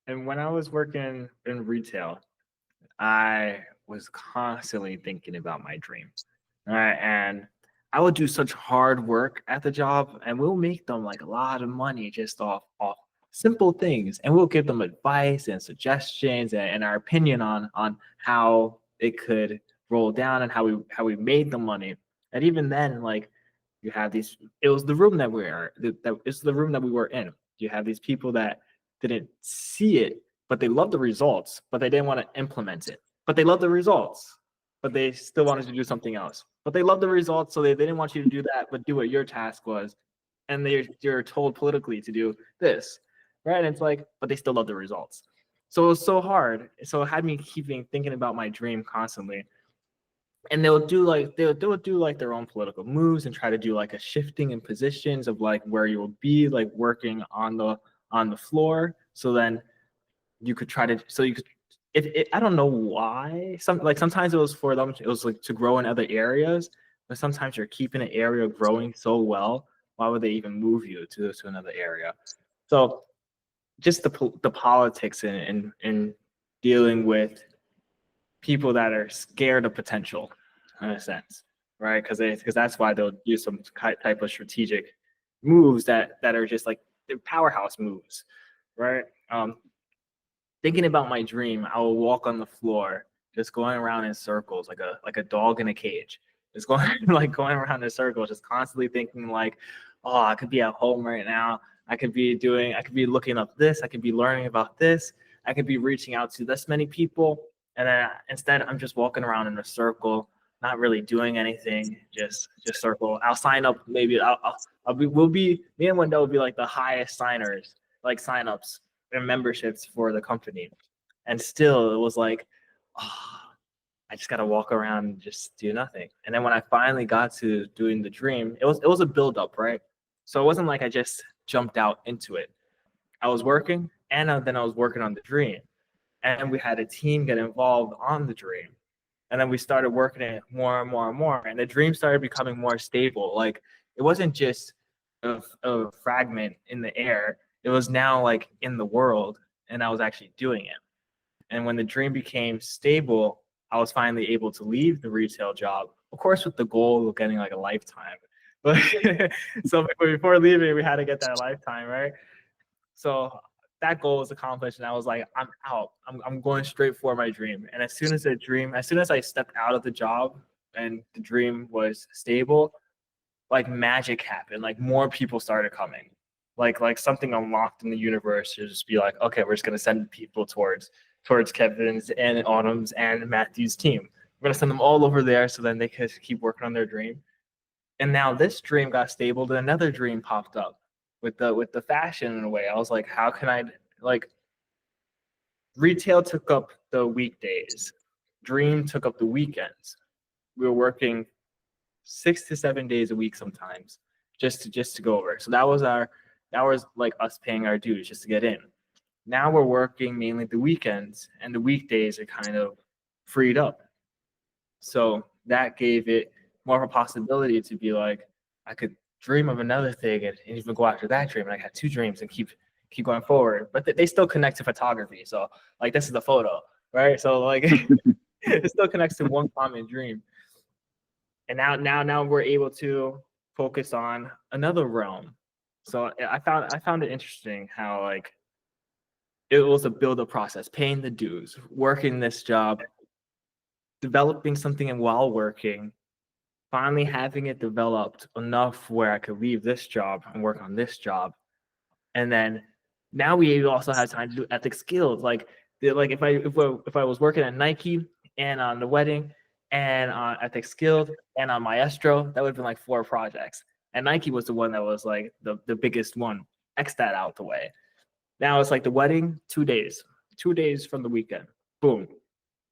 And when I was working in retail, I was constantly thinking about my dream. All right. And I would do such hard work at the job and we'll make them like a lot of money just off simple things. And we'll give them advice and suggestions and our opinion on how it could roll down and how we made the money. And even then, like you have these, it was the room that we are that it's the room that we were in. You have these people that didn't see it, but they loved the results, but they didn't want to implement it. But they loved the results, but they still wanted to do something else. But they loved the results, so they didn't want you to do that, but do what your task was. And you're told politically to do this, right? And it's like, but they still love the results. So it was so hard. So it had me keeping thinking about my dream constantly. And they'll do like their own political moves and try to do like a shifting in positions of like where you will be like working on the floor. So then you could try to so you could I don't know why sometimes it was for them, it was like to grow in other areas, but sometimes you're keeping an area growing so well, why would they even move you to another area? So just the politics in dealing with people that are scared of potential in a sense, right? Because that's why they'll use some type of strategic moves that are just like they're powerhouse moves, right? Thinking about my dream, I will walk on the floor, just going around in circles, like a dog in a cage, just going like going around in circles, just constantly thinking like, oh, I could be at home right now. I could be looking up this. I could be learning about this. I could be reaching out to this many people, and then instead, I'm just walking around in a circle, not really doing anything, just circle. I'll sign up. Maybe we'll be me and Wendell will be like the highest signers, like signups and memberships for the company. And still it was like, oh, I just gotta walk around and just do nothing. And then when I finally got to doing the dream, it was a build up, right? So it wasn't like I just jumped out into it. I was working and then I was working on the dream. And we had a team get involved on the dream. And then we started working it more and more and more. And the dream started becoming more stable. Like it wasn't just a fragment in the air. It was now like in the world, and I was actually doing it. And when the dream became stable, I was finally able to leave the retail job, of course, with the goal of getting like a lifetime. But so before leaving, we had to get that lifetime, right? So that goal was accomplished, and I was like, I'm out. I'm going straight for my dream. And as soon as I stepped out of the job and the dream was stable, like magic happened. Like more people started coming. Like something unlocked in the universe to just be like, okay, we're just gonna send people towards Kevin's and Autumn's and Matthew's team. We're gonna send them all over there so then they could keep working on their dream. And now this dream got stable, then another dream popped up with the fashion in a way. I was like, how can I like retail took up the weekdays, dream took up the weekends. We were working 6 to 7 days a week sometimes just to go over. So that was like us paying our dues just to get in. Now we're working mainly the weekends and the weekdays are kind of freed up. So that gave it more of a possibility to be like, I could dream of another thing and even go after that dream. And I had two dreams and keep going forward. But they still connect to photography. So like this is the photo, right? So like it still connects to one common dream. And now we're able to focus on another realm. So I found it interesting how like it was a build up process, paying the dues, working this job, developing something while working, finally having it developed enough where I could leave this job and work on this job. And then now we also have time to do ethic skills. Like if I was working at Nike and on the wedding and on ethic skills and on Maestro, that would have been like 4 projects. And Nike was the one that was like the biggest one. X that out the way. Now it's like the wedding, 2 days, 2 days from the weekend. Boom.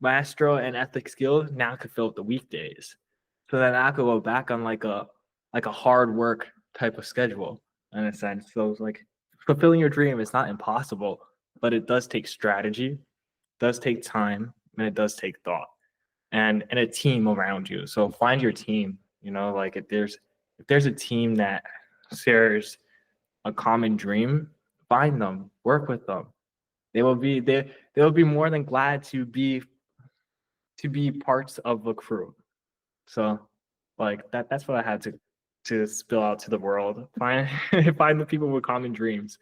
Maestro and ethic skills now could fill up the weekdays. So then I could go back on like a hard work type of schedule in a sense. So it's like fulfilling your dream is not impossible, but it does take strategy, does take time, and it does take thought. And a team around you. So find your team, you know, like if there's a team that shares a common dream, find them, work with them. they will be more than glad to be parts of a crew. So like that's what I had to spill out to the world. Find find the people with common dreams.